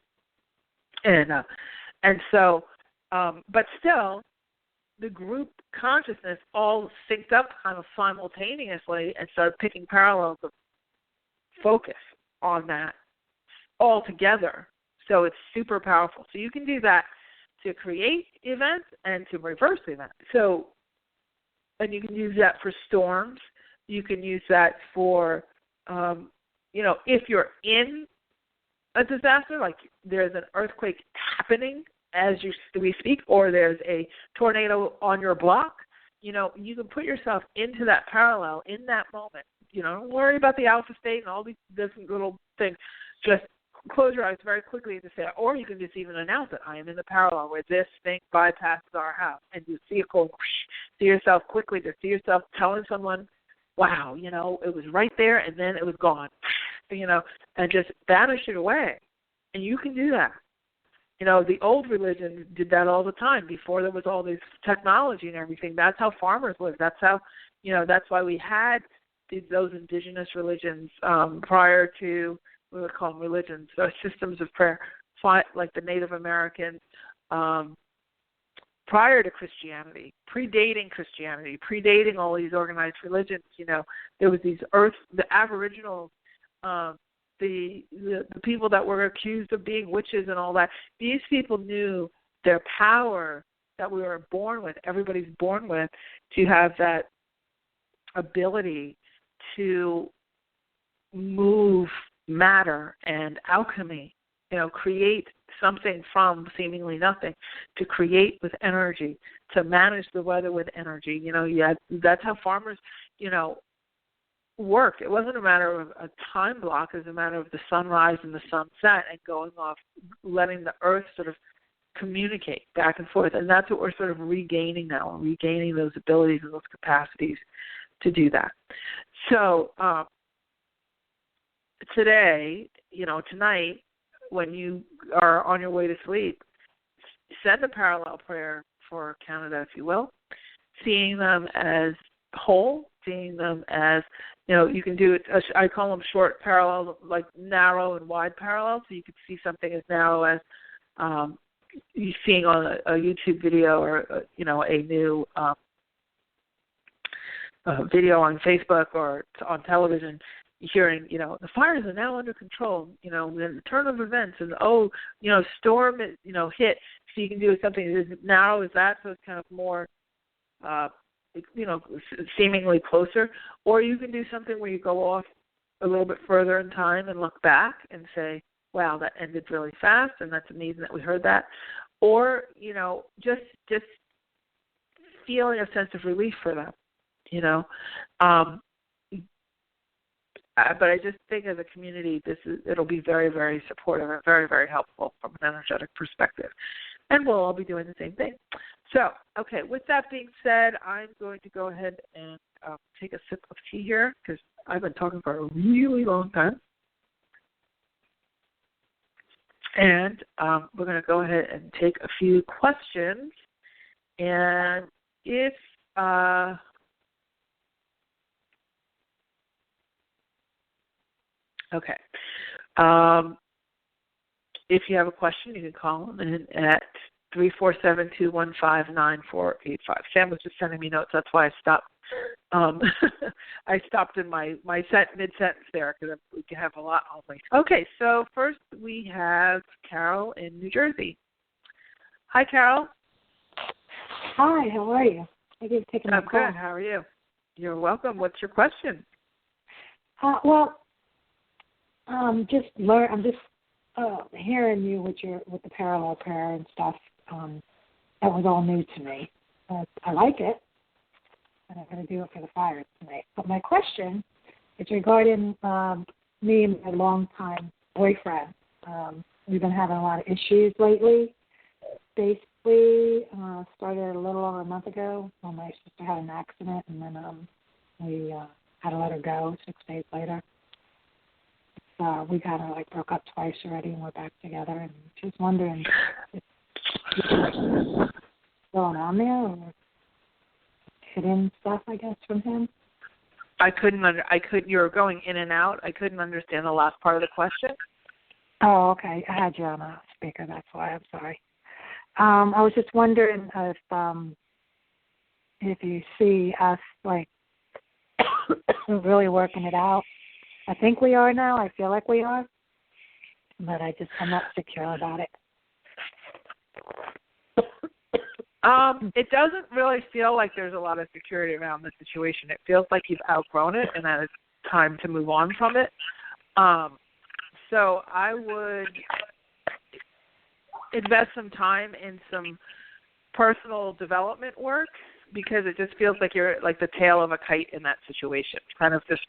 And so, but still, the group consciousness all synced up kind of simultaneously and started picking parallels of focus on that all together. So it's super powerful. So you can do that to create events and to reverse events. So, and you can use that for storms. You can use that for, if you're in a disaster, like there's an earthquake happening as we speak, or there's a tornado on your block, you can put yourself into that parallel in that moment. Don't worry about the alpha state and all these different little things. Just close your eyes very quickly and just say, or you can just even announce it. I am in the parallel where this thing bypasses our house, and you see it go, see yourself quickly, to see yourself telling someone, wow, it was right there and then it was gone, and just banish it away. And you can do that. The old religion did that all the time before there was all this technology and everything. That's how farmers lived. That's how, that's why we had those indigenous religions prior to, we would call them religions, so systems of prayer, like the Native Americans, prior to Christianity, predating all these organized religions. There was the Aboriginals, the people that were accused of being witches and all that. These people knew their power that we were born with, everybody's born with, to have that ability to move matter and alchemy create something from seemingly nothing, to create with energy, to manage the weather with energy. That's how farmers, worked. It wasn't a matter of a time block. It was a matter of the sunrise and the sunset and going off, letting the earth sort of communicate back and forth. And that's what we're sort of regaining now, regaining those abilities and those capacities to do that. So today, tonight, when you are on your way to sleep, send a parallel prayer for Canada, if you will, seeing them as whole, seeing them as, you can do it, I call them short parallels, like narrow and wide parallels, so you could see something as narrow as you seeing on a YouTube video or, a new video on Facebook or on television, hearing, the fires are now under control, the turn of events, and storm, hit. So you can do something as narrow as that, so it's kind of more, seemingly closer. Or you can do something where you go off a little bit further in time and look back and say, wow, that ended really fast, and that's amazing that we heard that. Or, just feeling a sense of relief for them, But I just think as a community, it'll be very, very supportive and very, very helpful from an energetic perspective. And we'll all be doing the same thing. So, okay, with that being said, I'm going to go ahead and take a sip of tea here because I've been talking for a really long time. And we're going to go ahead and take a few questions. And if okay. If you have a question, you can call them in at 347-215-9485. Sam was just sending me notes. That's why I stopped. I stopped in my mid-sentence there because we can have a lot on me. Okay, so first we have Carol in New Jersey. Hi, Carol. Hi, how are you? Thank you for taking my call. I'm good. How are you? You're welcome. What's your question? I'm just hearing you with the parallel prayer and stuff. That was all new to me. I like it, and I'm going to do it for the fire tonight. But my question is regarding me and my longtime boyfriend. We've been having a lot of issues lately. Basically, started a little over a month ago when my sister had an accident, and then we had to let her go 6 days later. We kind of broke up twice already, and we're back together. And just wondering if what's going on there, or hidden stuff, I guess, from him. You were going in and out. I couldn't understand the last part of the question. Oh, okay. I had you on a speaker. That's why. I'm sorry. I was just wondering if you see us really working it out. I think we are now. I feel like we are, but I'm not secure about it. It doesn't really feel like there's a lot of security around the situation. It feels like you've outgrown it and that it's time to move on from it. So I would invest some time in some personal development work because it just feels like you're like the tail of a kite in that situation, kind of just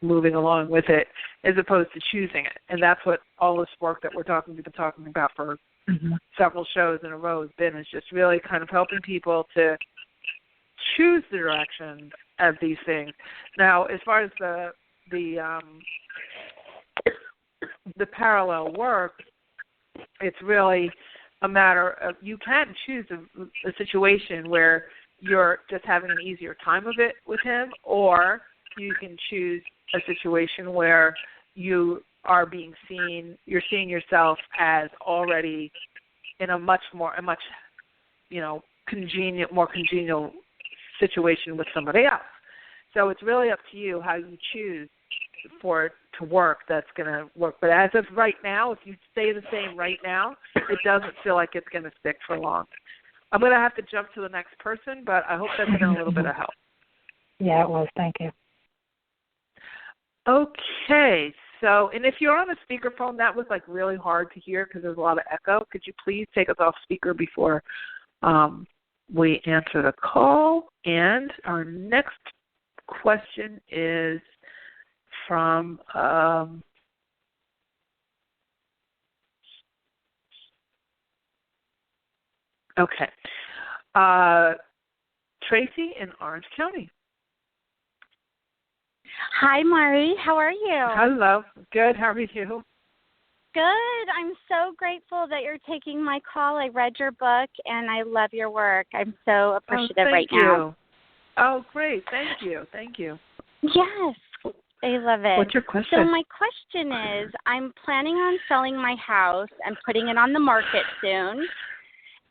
moving along with it as opposed to choosing it. And that's what all this work that we've been talking about for several shows in a row has been, is just really kind of helping people to choose the direction of these things. Now, as far as the parallel work, it's really a matter of you can choose a situation where you're just having an easier time of it with him, or you can choose a situation where you are being seen, you're seeing yourself as already in a much more congenial situation with somebody else. So it's really up to you how you choose for it to work. That's going to work. But as of right now, if you stay the same right now, it doesn't feel like it's going to stick for long. I'm going to have to jump to the next person, but I hope that's been a little bit of help. Yeah, it was. Thank you. Okay, So, and if you're on a speakerphone, that was like really hard to hear because there's a lot of echo. Could you please take us off speaker before we answer the call? And our next question is from Tracy in Orange County. Hi, Mari. How are you? Hello. Good. How are you? Good. I'm so grateful that you're taking my call. I read your book, and I love your work. I'm so appreciative right now. Oh, great. Thank you. Thank you. Yes. I love it. What's your question? So my question is, I'm planning on selling my house and putting it on the market soon.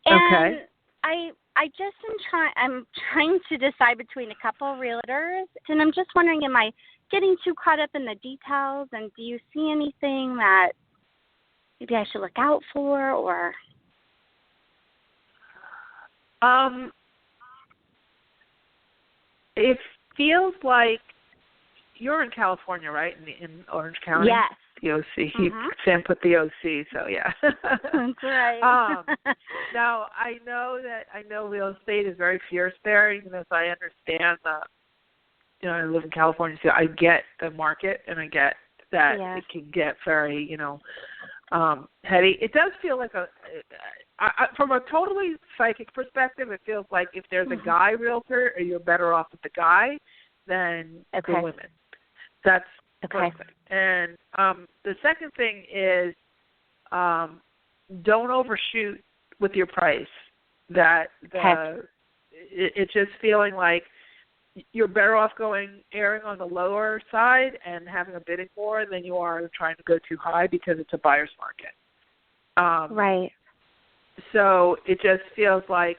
And okay. I'm trying to decide between a couple of realtors, and I'm just wondering, am I getting too caught up in the details, and do you see anything that maybe I should look out for, or? It feels like you're in California, right? In Orange County? Yes. The OC. Sam put the OC, so yeah. That's right. Now, I know real estate is very fierce there, even as I understand I live in California, so I get the market, and I get that it can get very, heady. It does feel like from a totally psychic perspective, it feels like if there's a guy realtor, you're better off with the guy than the women. That's perfect. And the second thing is don't overshoot with your price. It's just feeling like you're better off erring on the lower side and having a bidding war than you are trying to go too high because it's a buyer's market. Right. So it just feels like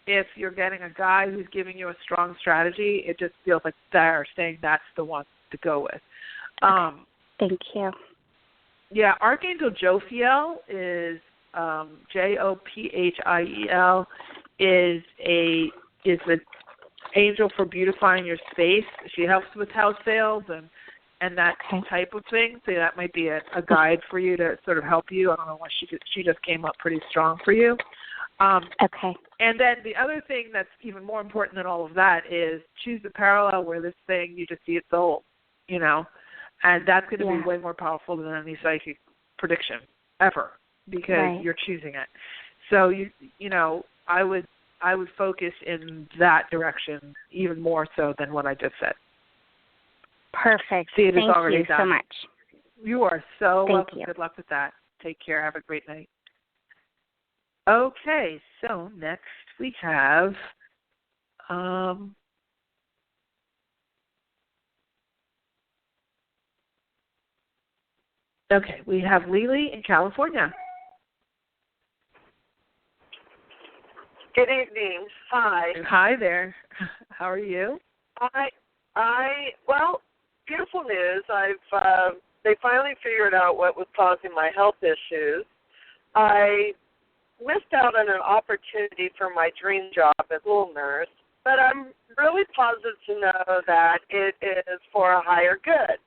if you're getting a guy who's giving you a strong strategy, it just feels like they're saying that's the one to go with. Thank you. Yeah, Archangel Jophiel is Jophiel is an angel for beautifying your space. She helps with house sales and that type of thing. So that might be a guide for you to sort of help you. I don't know why she just came up pretty strong for you. And then the other thing that's even more important than all of that is choose the parallel where this thing you just see it sold, and that's going to be way more powerful than any psychic prediction ever because you're choosing it. So I would focus in that direction even more so than what I just said. Perfect. See, it is Thank already you done. so much. You are so welcome. You. Good luck with that. Take care. Have a great night. Okay, so next we have we have Lily in California. Good evening. Hi. Hi there. How are you? Well, beautiful news. They finally figured out what was causing my health issues. I missed out on an opportunity for my dream job as a school nurse, but I'm really positive to know that it is for a higher good.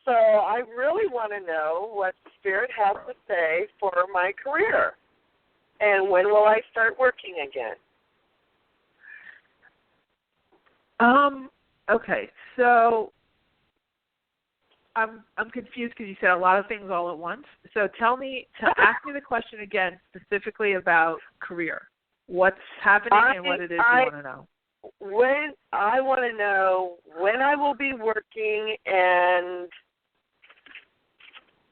So I really want to know what Spirit has to say for my career, and when will I start working again? Okay, so I'm confused because you said a lot of things all at once. So ask me the question again specifically about career. What's happening and what it is you want to know. When I want to know when I will be working and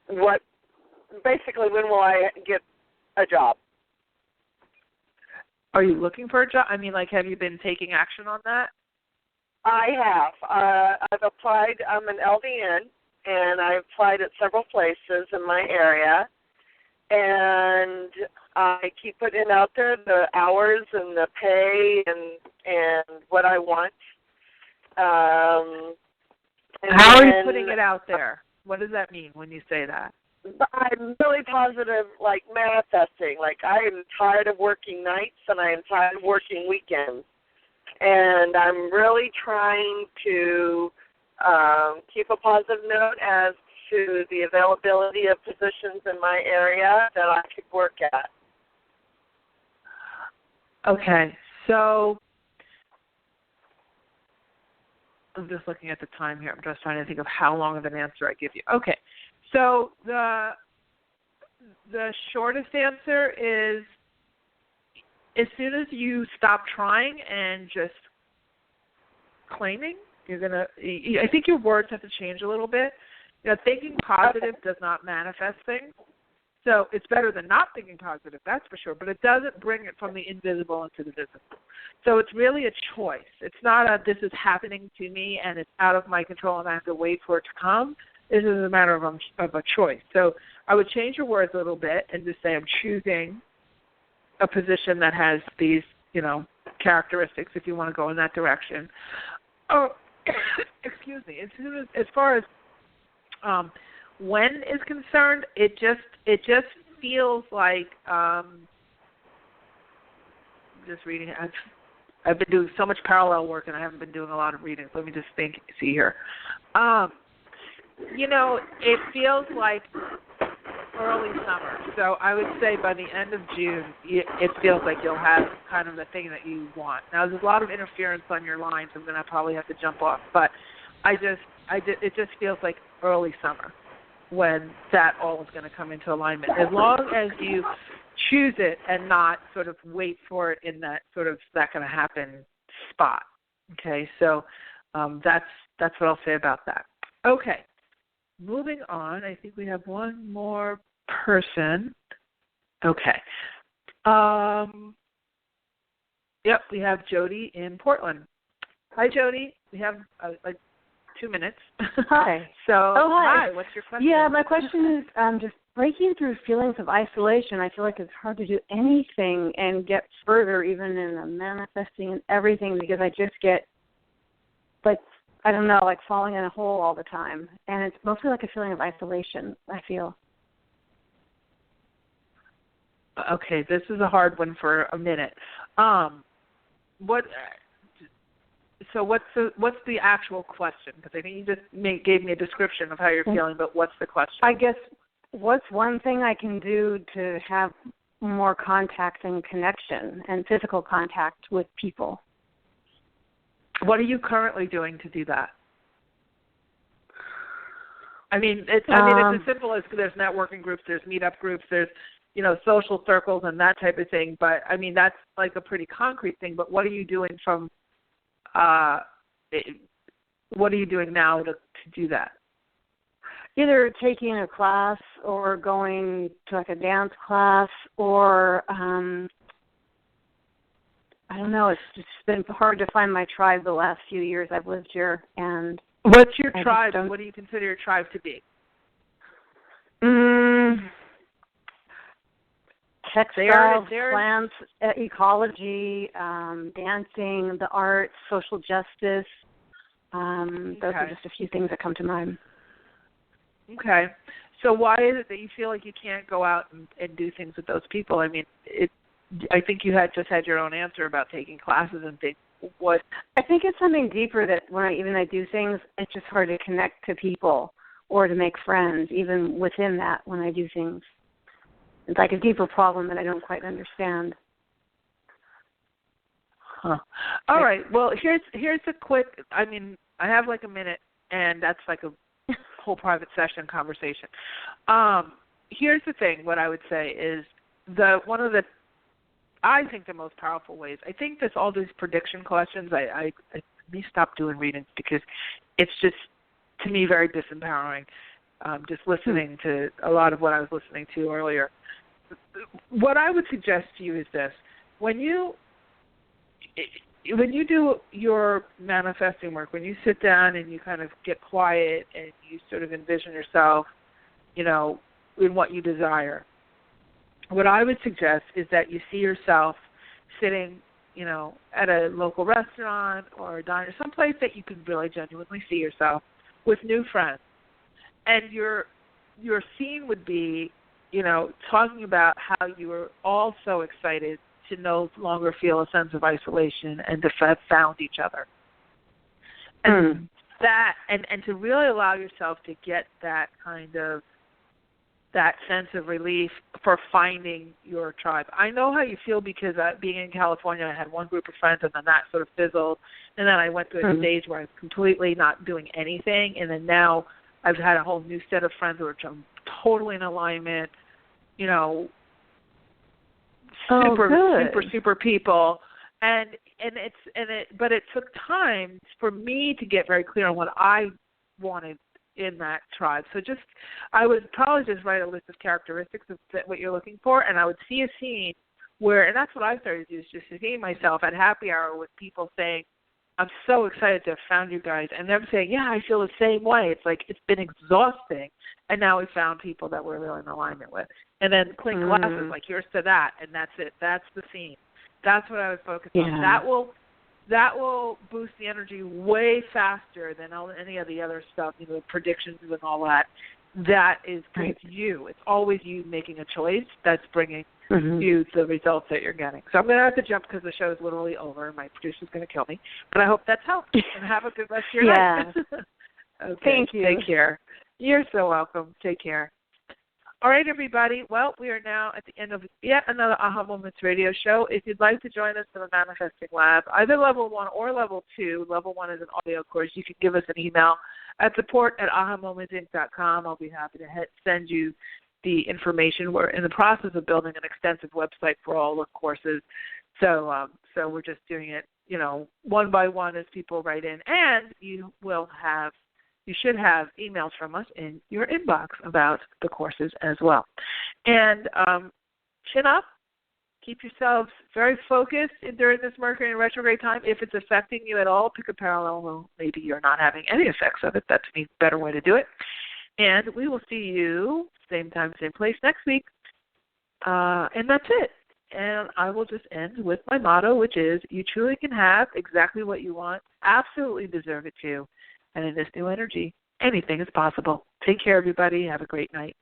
when will I get a job? Are you looking for a job? I mean, have you been taking action on that? I have. I've applied. I'm an LVN, and I applied at several places in my area, and I keep putting out there the hours and the pay and what I want. How are you putting it out there? What does that mean when you say that? I'm really positive, manifesting. I am tired of working nights, and I am tired of working weekends. And I'm really trying to keep a positive note as to the availability of positions in my area that I could work at. Okay, so I'm just looking at the time here. I'm just trying to think of how long of an answer I give you. Okay, so the shortest answer is as soon as you stop trying and just claiming, I think your words have to change a little bit. Thinking positive does not manifest things. So it's better than not thinking positive, that's for sure, but it doesn't bring it from the invisible into the visible. So it's really a choice. It's not this is happening to me and it's out of my control and I have to wait for it to come. This is a matter of a choice. So I would change your words a little bit and just say I'm choosing a position that has these, characteristics if you want to go in that direction. Oh, excuse me. As far as when is concerned, it just feels like just reading. I've been doing so much parallel work and I haven't been doing a lot of reading. Let me just see here. It feels like early summer. So I would say by the end of June, it feels like you'll have kind of the thing that you want. Now, there's a lot of interference on your lines. I'm going to probably have to jump off, but it just feels like early summer when that all is going to come into alignment. As long as you choose it and not sort of wait for it in that sort of that going to happen spot. Okay, so that's what I'll say about that. Okay, moving on. I think we have one more person. Okay. Yep, we have Jody in Portland. Hi, Jody. We have like 2 minutes. Hi. Hi. What's your question? Yeah, my question is just breaking through feelings of isolation. I feel like it's hard to do anything and get further even in the manifesting and everything because I just get, like, I don't know, like falling in a hole all the time. And it's mostly like a feeling of isolation, I feel. Okay, this is a hard one for a minute. What's the actual question? Because I think you just gave me a description of how you're feeling, but what's the question? I guess what's one thing I can do to have more contact and connection and physical contact with people? What are you currently doing to do that? I mean, it's as simple as there's networking groups, there's meetup groups, there's social circles and that type of thing. But I mean, that's like a pretty concrete thing. But what are you doing what are you doing now to do that? Either taking a class or going to like a dance class or I don't know. It's just been hard to find my tribe the last few years I've lived here. And what's your tribe? What do you consider your tribe to be? Textiles, plants, ecology, dancing, the arts, social justice. Those are just a few things that come to mind. Okay. So why is it that you feel like you can't go out and do things with those people? I mean, I think you just had your own answer about taking classes and things. What? I think it's something deeper that when I do things, it's just hard to connect to people or to make friends, even within that when I do things. It's like a deeper problem that I don't quite understand. Huh. All right. Well, here's a quick. I mean, I have like a minute, and that's like a whole private session conversation. Here's the thing. What I would say is one of the I think the most powerful ways. I think there's all these prediction questions. I may stop doing readings because it's just to me very disempowering. Just listening to a lot of what I was listening to earlier. What I would suggest to you is this: when you do your manifesting work, when you sit down and you kind of get quiet and you sort of envision yourself, in what you desire, what I would suggest is that you see yourself sitting, at a local restaurant or a diner, someplace that you can really genuinely see yourself with new friends. And your scene would be, talking about how you were all so excited to no longer feel a sense of isolation and to have found each other. And that and to really allow yourself to get that kind of that sense of relief for finding your tribe. I know how you feel because being in California, I had one group of friends and then that sort of fizzled. And then I went through a stage where I was completely not doing anything. And then now I've had a whole new set of friends which I'm totally in alignment, you know, super people. But it took time for me to get very clear on what I wanted in that tribe. So I would probably just write a list of characteristics of what you're looking for, and I would see a scene where, and that's what I started to do, is just to see myself at happy hour with people saying, I'm so excited to have found you guys, and them saying, yeah, I feel the same way. It's like, it's been exhausting, and now we found people that we're really in alignment with. And then clink glasses, like, here's to that, and that's it. That's the scene. That's what I would focus on. That will boost the energy way faster than any of the other stuff, you know, predictions and all that. That is it's you. It's always you making a choice that's bringing you the results that you're getting. So I'm going to have to jump because the show is literally over. My producer's going to kill me. But I hope that's helped. And have a good rest of your night. Okay. Thank you. Take care. You're so welcome. Take care. All right, everybody. Well, we are now at the end of yet another Aha Moments radio show. If you'd like to join us in the Manifesting Lab, either level 1 or level 2, level 1 is an audio course, you can give us an email at support@ahamomentsinc.com. I'll be happy to send you the information. We're in the process of building an extensive website for all the courses. So we're just doing it, you know, one by one as people write in. And you should have emails from us in your inbox about the courses as well. And chin up. Keep yourselves very focused during this Mercury in retrograde time. If it's affecting you at all, pick a parallel. Well, maybe you're not having any effects of it. That's a better way to do it. And we will see you same time, same place next week. And that's it. And I will just end with my motto, which is, you truly can have exactly what you want, absolutely deserve it too. And in this new energy, anything is possible. Take care, everybody. Have a great night.